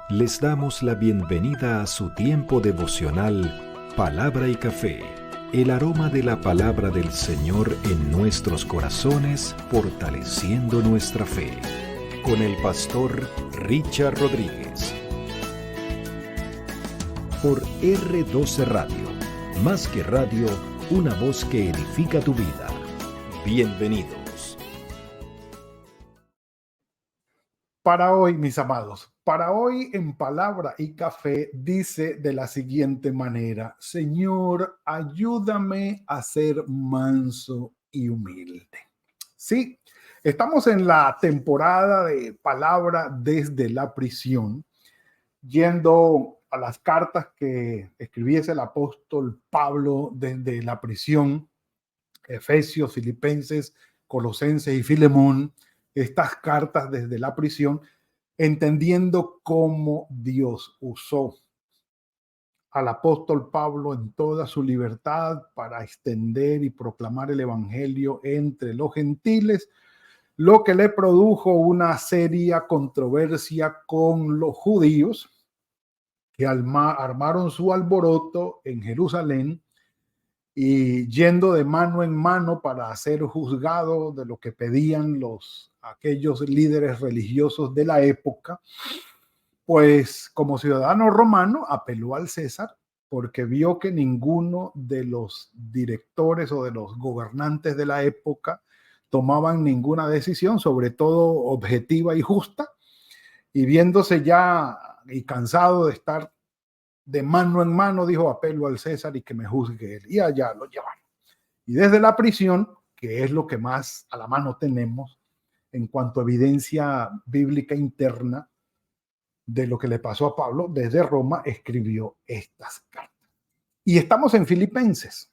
Les damos la bienvenida a su tiempo devocional Palabra y Café, el aroma de la palabra del Señor en nuestros corazones, fortaleciendo nuestra fe. Con el pastor Richard Rodríguez. Por R12 Radio, más que radio, una voz que edifica tu vida. Bienvenidos. Para hoy, mis amados, para hoy en Palabra y Café dice de la siguiente manera: Señor, ayúdame a ser manso y humilde. Sí, estamos en la temporada de Palabra desde la prisión, yendo a las cartas que escribiese el apóstol Pablo desde la prisión, Efesios, Filipenses, Colosenses y Filemón, estas cartas desde la prisión, entendiendo cómo Dios usó al apóstol Pablo en toda su libertad para extender y proclamar el evangelio entre los gentiles, lo que le produjo una seria controversia con los judíos que armaron su alboroto en Jerusalén y yendo de mano en mano para ser juzgado de lo que pedían aquellos líderes religiosos de la época, pues como ciudadano romano apeló al César porque vio que ninguno de los directores o de los gobernantes de la época tomaban ninguna decisión, sobre todo objetiva y justa, y viéndose ya y cansado de estar de mano en mano, dijo: apelo al César y que me juzgue él. Y allá lo llevaron. Y desde la prisión, que es lo que más a la mano tenemos en cuanto a evidencia bíblica interna de lo que le pasó a Pablo, desde Roma escribió estas cartas. Y estamos en Filipenses.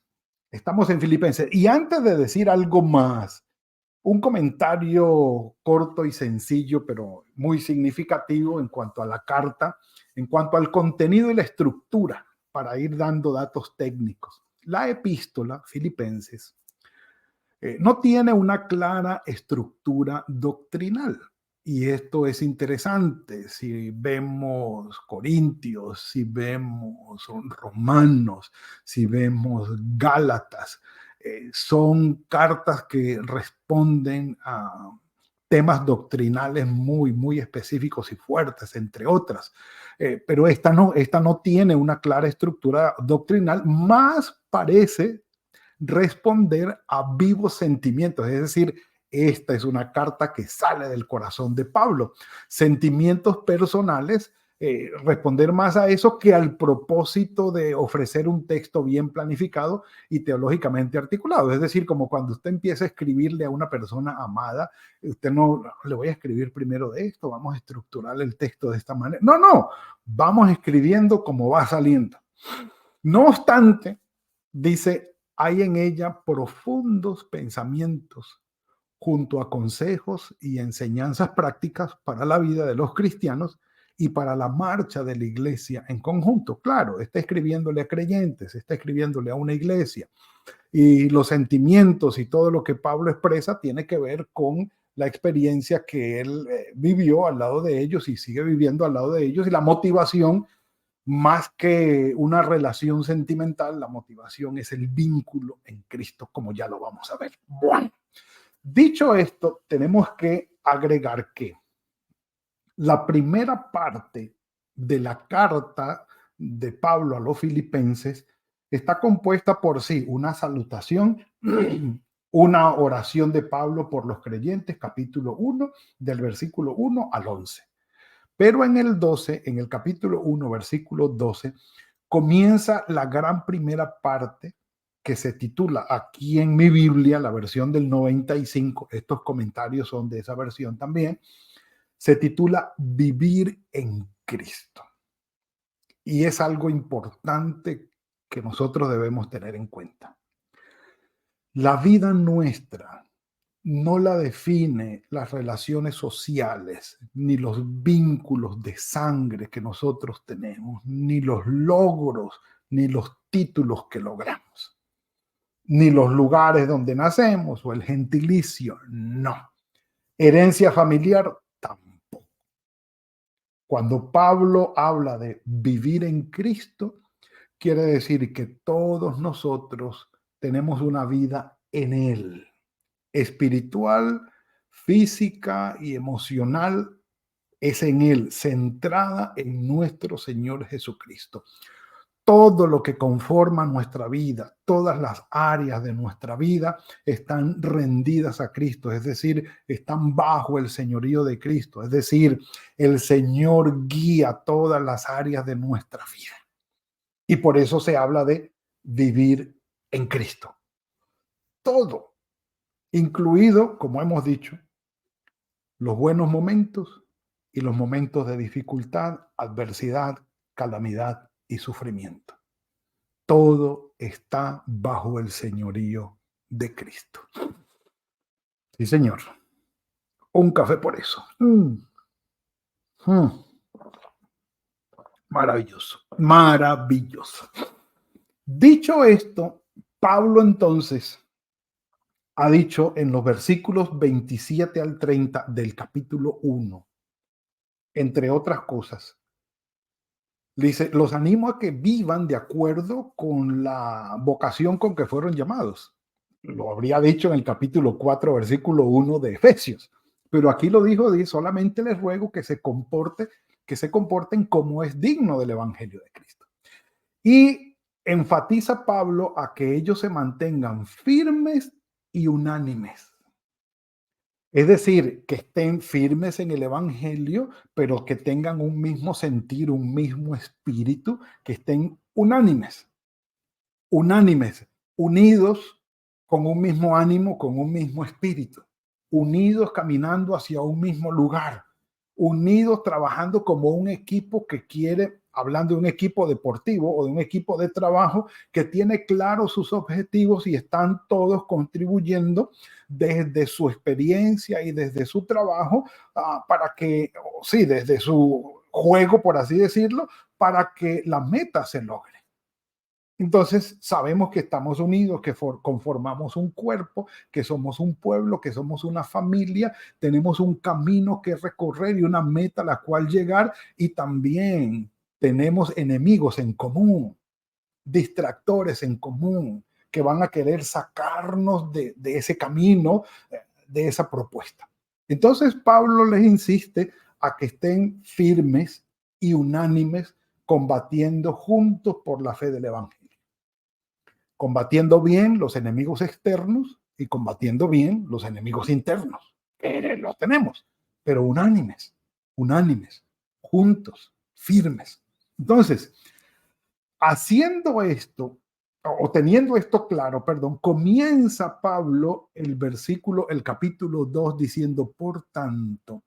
Estamos en Filipenses. Y antes de decir algo más, un comentario corto y sencillo, pero muy significativo en cuanto a la carta, en cuanto al contenido y la estructura, para ir dando datos técnicos. La epístola Filipenses no tiene una clara estructura doctrinal. Y esto es interesante. Si vemos Corintios, si vemos Romanos, si vemos Gálatas, son cartas que responden a temas doctrinales muy específicos y fuertes, entre otras. Pero esta no tiene una clara estructura doctrinal, más parece responder a vivos sentimientos, es decir, esta es una carta que sale del corazón de Pablo. Sentimientos personales, responder más a eso que al propósito de ofrecer un texto bien planificado y teológicamente articulado. Es decir, como cuando usted empieza a escribirle a una persona amada, usted no le voy a escribir primero de esto, vamos a estructurar el texto de esta manera. No, vamos escribiendo como va saliendo. No obstante, dice, hay en ella profundos pensamientos junto a consejos y enseñanzas prácticas para la vida de los cristianos y para la marcha de la iglesia en conjunto. Claro, está escribiéndole a creyentes, está escribiéndole a una iglesia, y los sentimientos y todo lo que Pablo expresa tiene que ver con la experiencia que él vivió al lado de ellos y sigue viviendo al lado de ellos, y la motivación, más que una relación sentimental, la motivación es el vínculo en Cristo, como ya lo vamos a ver. Bueno, dicho esto, tenemos que agregar que la primera parte de la carta de Pablo a los filipenses está compuesta por sí, una salutación, una oración de Pablo por los creyentes, capítulo 1, del versículo 1 al 11. Pero en el 12, en el capítulo 1, versículo 12, comienza la gran primera parte que se titula aquí en mi Biblia, la versión del 95, estos comentarios son de esa versión también, se titula Vivir en Cristo. Y es algo importante que nosotros debemos tener en cuenta. La vida nuestra no la define las relaciones sociales, ni los vínculos de sangre que nosotros tenemos, ni los logros, ni los títulos que logramos, ni los lugares donde nacemos o el gentilicio, no. Herencia familiar, tampoco. Cuando Pablo habla de vivir en Cristo, quiere decir que todos nosotros tenemos una vida en Él, espiritual, física y emocional, es en Él, centrada en nuestro Señor Jesucristo. Todo lo que conforma nuestra vida, todas las áreas de nuestra vida están rendidas a Cristo, es decir, están bajo el señorío de Cristo, es decir, el Señor guía todas las áreas de nuestra vida. Y por eso se habla de vivir en Cristo. Todo, incluido, como hemos dicho, los buenos momentos y los momentos de dificultad, adversidad, calamidad y sufrimiento. Todo está bajo el señorío de Cristo. Sí, señor. Un café por eso. Maravilloso, maravilloso. Dicho esto, Pablo entonces ha dicho en los versículos 27 al 30 del capítulo 1, entre otras cosas, dice, los animo a que vivan de acuerdo con la vocación con que fueron llamados. Lo habría dicho en el capítulo 4, versículo 1 de Efesios. Pero aquí lo dijo, solamente les ruego que se comporten como es digno del evangelio de Cristo. Y enfatiza Pablo a que ellos se mantengan firmes y unánimes. Es decir, que estén firmes en el evangelio, pero que tengan un mismo sentir, un mismo espíritu, que estén unánimes, unidos con un mismo ánimo, con un mismo espíritu, unidos caminando hacia un mismo lugar, unidos trabajando como un equipo que quiere, hablando de un equipo deportivo o de un equipo de trabajo que tiene claros sus objetivos y están todos contribuyendo desde su experiencia y desde su trabajo para que, sí, desde su juego, por así decirlo, para que la meta se logre. Entonces sabemos que estamos unidos, que conformamos un cuerpo, que somos un pueblo, que somos una familia, tenemos un camino que recorrer y una meta a la cual llegar, y también tenemos enemigos en común, distractores en común, que van a querer sacarnos de ese camino, de esa propuesta. Entonces Pablo les insiste a que estén firmes y unánimes, combatiendo juntos por la fe del evangelio. Combatiendo bien los enemigos externos y combatiendo bien los enemigos internos. Los tenemos, pero unánimes, juntos, firmes. Entonces, haciendo esto, o teniendo esto claro, comienza Pablo el capítulo 2 diciendo, por tanto,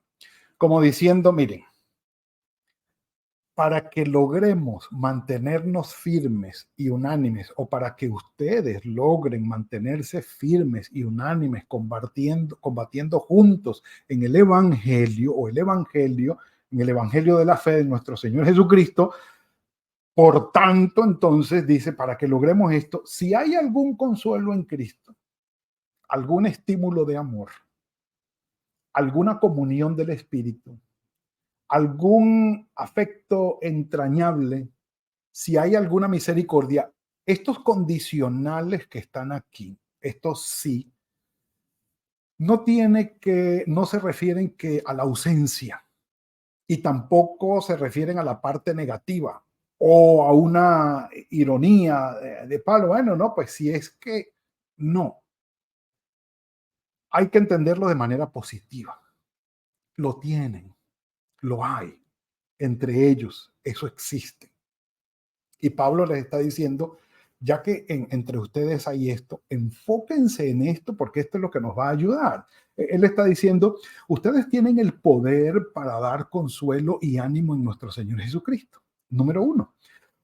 como diciendo, miren, para que logremos mantenernos firmes y unánimes, o para que ustedes logren mantenerse firmes y unánimes, combatiendo juntos en el evangelio, en el evangelio de la fe de nuestro Señor Jesucristo. Por tanto, entonces dice, para que logremos esto, si hay algún consuelo en Cristo, algún estímulo de amor, alguna comunión del Espíritu, algún afecto entrañable, si hay alguna misericordia, estos condicionales que están aquí, estos sí, no se refieren que a la ausencia, y tampoco se refieren a la parte negativa o a una ironía de palo. Bueno, no, pues si es que no. Hay que entenderlo de manera positiva. Lo tienen, lo hay. Entre ellos, eso existe. Y Pablo les está diciendo, ya que entre ustedes hay esto, enfóquense en esto porque esto es lo que nos va a ayudar. Él está diciendo, ustedes tienen el poder para dar consuelo y ánimo en nuestro Señor Jesucristo. Número 1,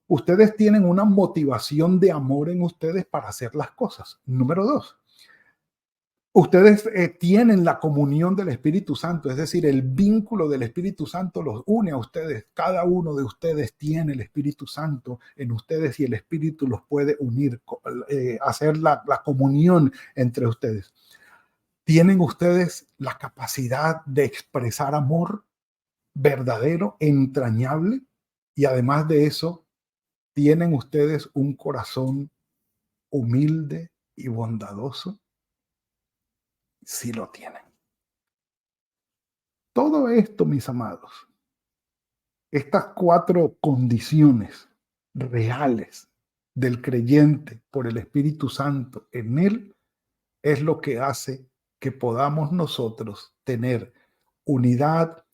ustedes tienen una motivación de amor en ustedes para hacer las cosas. Número 2, ustedes tienen la comunión del Espíritu Santo, es decir, el vínculo del Espíritu Santo los une a ustedes. Cada uno de ustedes tiene el Espíritu Santo en ustedes y el Espíritu los puede unir, hacer la comunión entre ustedes. ¿Tienen ustedes la capacidad de expresar amor? verdadero, entrañable, y además de eso, ¿tienen ustedes un corazón humilde y bondadoso? Sí lo tienen. Todo esto, mis amados, estas 4 condiciones reales del creyente por el Espíritu Santo en él es lo que hace que podamos nosotros tener unidad,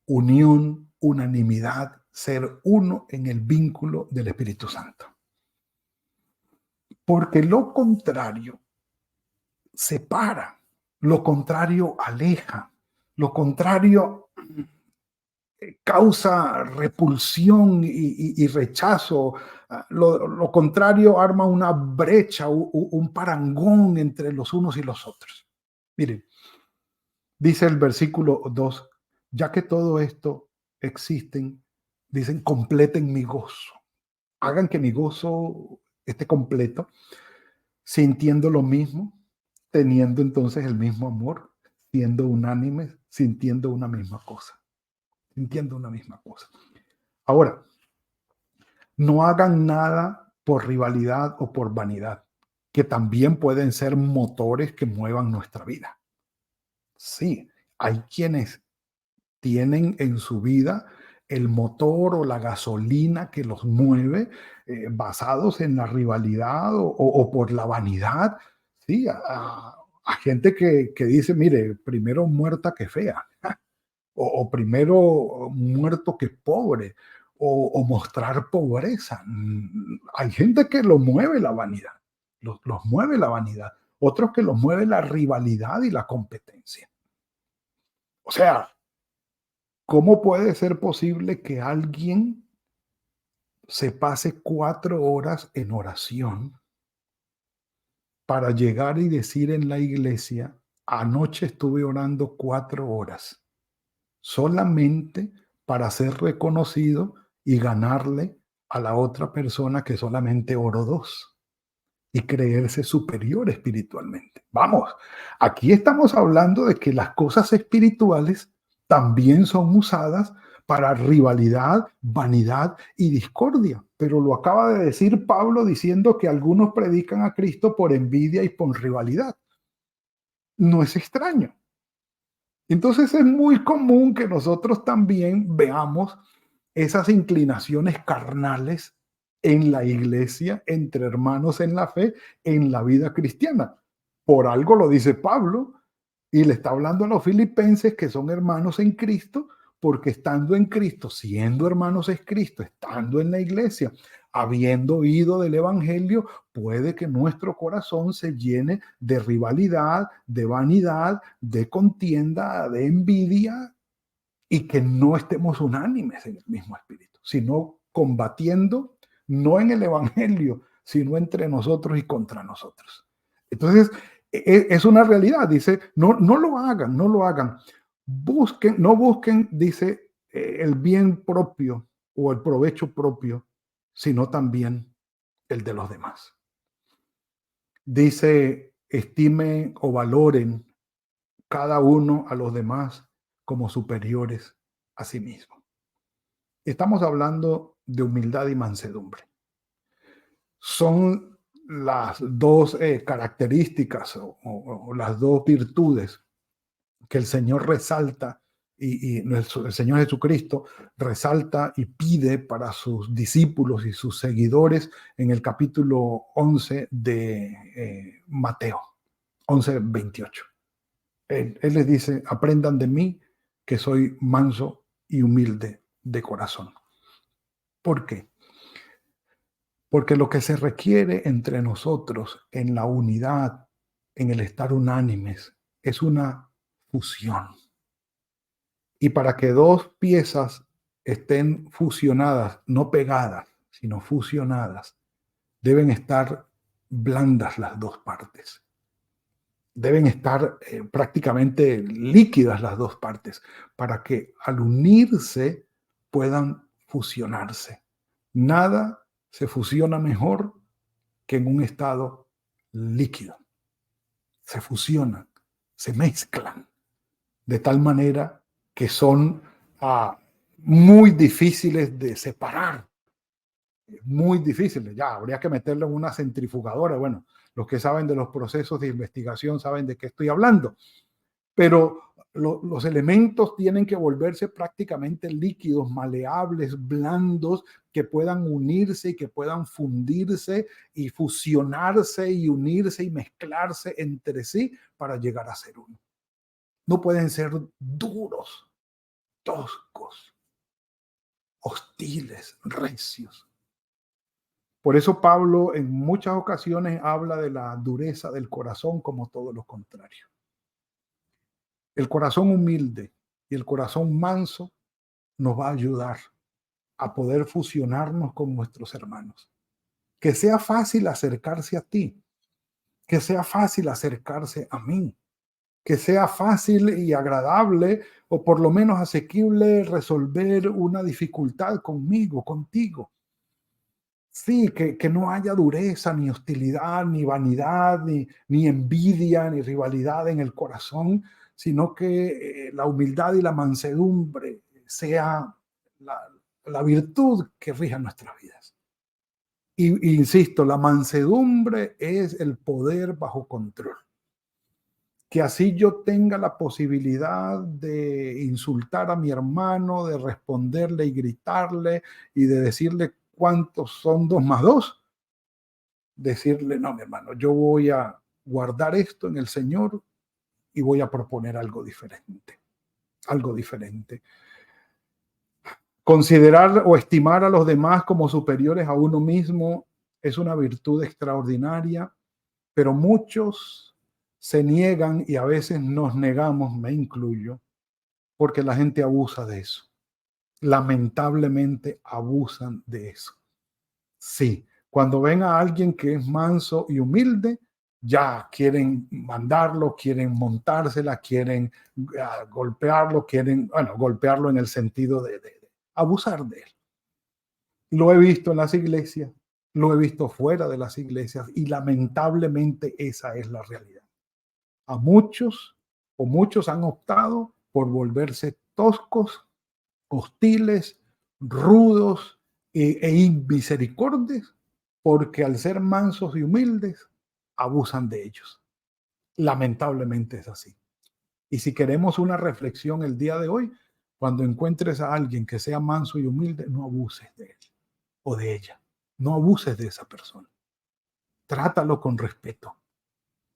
unión, unanimidad, ser uno en el vínculo del Espíritu Santo. Porque lo contrario separa, lo contrario aleja, lo contrario causa repulsión y rechazo. Lo contrario arma una brecha, un parangón entre los unos y los otros. Miren, dice el versículo 2, ya que todo esto existen, dicen, completen mi gozo. Hagan que mi gozo esté completo, sintiendo lo mismo, teniendo entonces el mismo amor, siendo unánimes, sintiendo una misma cosa. Sintiendo una misma cosa. Ahora, no hagan nada por rivalidad o por vanidad, que también pueden ser motores que muevan nuestra vida. Sí, hay quienes tienen en su vida el motor o la gasolina que los mueve, basados en la rivalidad o por la vanidad. Sí, a gente que dice, mire, primero muerta que fea, o primero muerto que pobre, o mostrar pobreza. Hay gente que lo mueve la vanidad, los mueve la vanidad, otros que los mueve la rivalidad y la competencia. O sea, ¿cómo puede ser posible que alguien se pase 4 horas en oración para llegar y decir en la iglesia, anoche estuve orando 4 horas, solamente para ser reconocido y ganarle a la otra persona que solamente oró 2 y creerse superior espiritualmente? Vamos, aquí estamos hablando de que las cosas espirituales también son usadas para rivalidad, vanidad y discordia. Pero lo acaba de decir Pablo diciendo que algunos predican a Cristo por envidia y por rivalidad. No es extraño. Entonces es muy común que nosotros también veamos esas inclinaciones carnales en la iglesia, entre hermanos en la fe, en la vida cristiana. Por algo lo dice Pablo y le está hablando a los filipenses que son hermanos en Cristo, porque estando en Cristo, siendo hermanos en Cristo, estando en la iglesia, habiendo oído del Evangelio, puede que nuestro corazón se llene de rivalidad, de vanidad, de contienda, de envidia, y que no estemos unánimes en el mismo espíritu, sino combatiendo, no en el Evangelio, sino entre nosotros y contra nosotros. Entonces, es una realidad, dice, no lo hagan, no lo hagan. No busquen, dice, el bien propio o el provecho propio, sino también el de los demás. Dice, estimen o valoren cada uno a los demás como superiores a sí mismo. Estamos hablando de humildad y mansedumbre. Son las 2 características o las 2 virtudes que el Señor resalta y el Señor Jesucristo resalta y pide para sus discípulos y sus seguidores en el capítulo 11 de Mateo, 11:28. Él les dice, aprendan de mí que soy manso y humilde de corazón. ¿Por qué? Porque lo que se requiere entre nosotros en la unidad, en el estar unánimes, es una fusión. Y para que 2 piezas estén fusionadas, no pegadas, sino fusionadas, deben estar blandas las 2 partes. Deben estar prácticamente líquidas las 2 partes para que al unirse puedan fusionarse. Nada se fusiona mejor que en un estado líquido. Se fusionan, se mezclan de tal manera que son muy difíciles de separar, muy difíciles. Ya habría que meterlo en una centrifugadora. Bueno, los que saben de los procesos de investigación saben de qué estoy hablando, pero los elementos tienen que volverse prácticamente líquidos, maleables, blandos, que puedan unirse y que puedan fundirse y fusionarse y unirse y mezclarse entre sí para llegar a ser uno. No pueden ser duros, toscos, hostiles, recios. Por eso Pablo en muchas ocasiones habla de la dureza del corazón como todo lo contrario. El corazón humilde y el corazón manso nos va a ayudar a poder fusionarnos con nuestros hermanos. Que sea fácil acercarse a ti, que sea fácil acercarse a mí, que sea fácil y agradable o por lo menos asequible resolver una dificultad conmigo, contigo. Sí, que no haya dureza, ni hostilidad, ni vanidad, ni envidia, ni rivalidad en el corazón, sino que la humildad y la mansedumbre sea la virtud que rija nuestras vidas. Y insisto, la mansedumbre es el poder bajo control. Que así yo tenga la posibilidad de insultar a mi hermano, de responderle y gritarle y de decirle cuántos son 2 más 2, decirle, no, mi hermano, yo voy a guardar esto en el Señor y voy a proponer algo diferente, algo diferente. Considerar o estimar a los demás como superiores a uno mismo es una virtud extraordinaria, pero muchos se niegan y a veces nos negamos, me incluyo, porque la gente abusa de eso. Lamentablemente abusan de eso. Sí, cuando ven a alguien que es manso y humilde, ya quieren mandarlo, quieren montársela, quieren golpearlo, golpearlo en el sentido de abusar de él. Lo he visto en las iglesias, lo he visto fuera de las iglesias y lamentablemente esa es la realidad. A muchos han optado por volverse toscos, hostiles, rudos e inmisericordios, porque al ser mansos y humildes, abusan de ellos. Lamentablemente es así. Y si queremos una reflexión el día de hoy, cuando encuentres a alguien que sea manso y humilde, no abuses de él o de ella. No abuses de esa persona. Trátalo con respeto,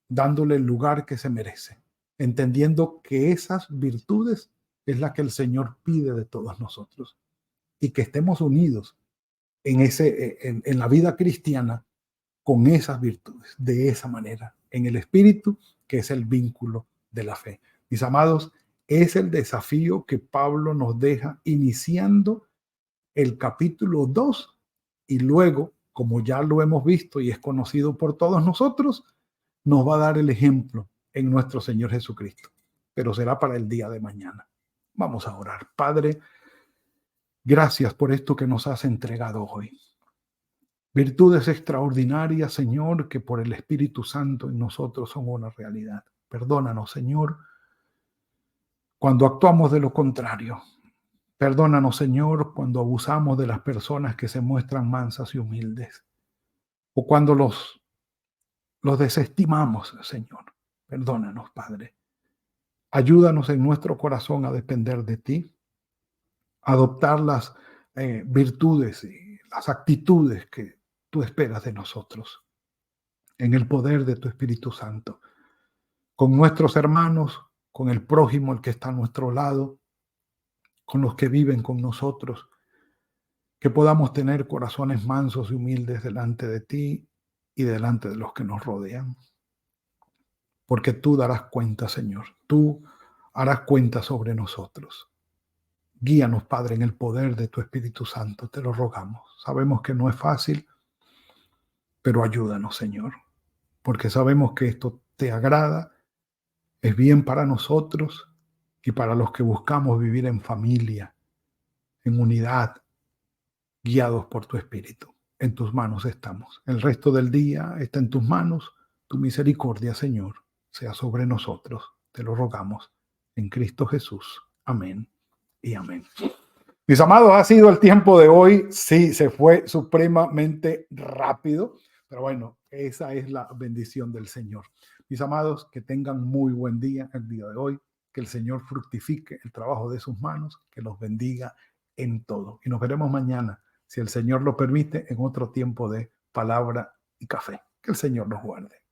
dándole el lugar que se merece, entendiendo que esas virtudes es la que el Señor pide de todos nosotros y que estemos unidos en la vida cristiana con esas virtudes, de esa manera, en el espíritu, que es el vínculo de la fe. Mis amados, es el desafío que Pablo nos deja iniciando el capítulo 2 y luego, como ya lo hemos visto y es conocido por todos nosotros, nos va a dar el ejemplo en nuestro Señor Jesucristo, pero será para el día de mañana. Vamos a orar. Padre, gracias por esto que nos has entregado hoy. Virtudes extraordinarias, Señor, que por el Espíritu Santo en nosotros son una realidad. Perdónanos, Señor, cuando actuamos de lo contrario. Perdónanos, Señor, cuando abusamos de las personas que se muestran mansas y humildes. O cuando los desestimamos, Señor. Perdónanos, Padre. Ayúdanos en nuestro corazón a depender de ti, a adoptar las virtudes y las actitudes que tú esperas de nosotros, en el poder de tu Espíritu Santo, con nuestros hermanos, con el prójimo, el que está a nuestro lado, con los que viven con nosotros, que podamos tener corazones mansos y humildes delante de ti y delante de los que nos rodean. Porque tú darás cuenta, Señor, tú harás cuenta sobre nosotros. Guíanos, Padre, en el poder de tu Espíritu Santo, te lo rogamos. Sabemos que no es fácil, pero ayúdanos, Señor, porque sabemos que esto te agrada, es bien para nosotros y para los que buscamos vivir en familia, en unidad, guiados por tu Espíritu. En tus manos estamos. El resto del día está en tus manos. Tu misericordia, Señor, sea sobre nosotros. Te lo rogamos en Cristo Jesús. Amén y amén. Mis amados, ha sido el tiempo de hoy. Sí, se fue supremamente rápido, pero bueno, esa es la bendición del Señor. Mis amados, que tengan muy buen día el día de hoy, que el Señor fructifique el trabajo de sus manos, que los bendiga en todo. Y nos veremos mañana, si el Señor lo permite, en otro tiempo de palabra y café. Que el Señor nos guarde.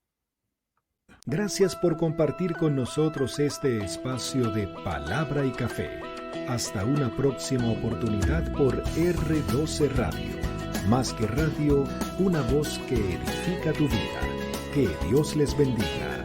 Gracias por compartir con nosotros este espacio de palabra y café. Hasta una próxima oportunidad por R12 Radio. Más que radio, una voz que edifica tu vida. Que Dios les bendiga.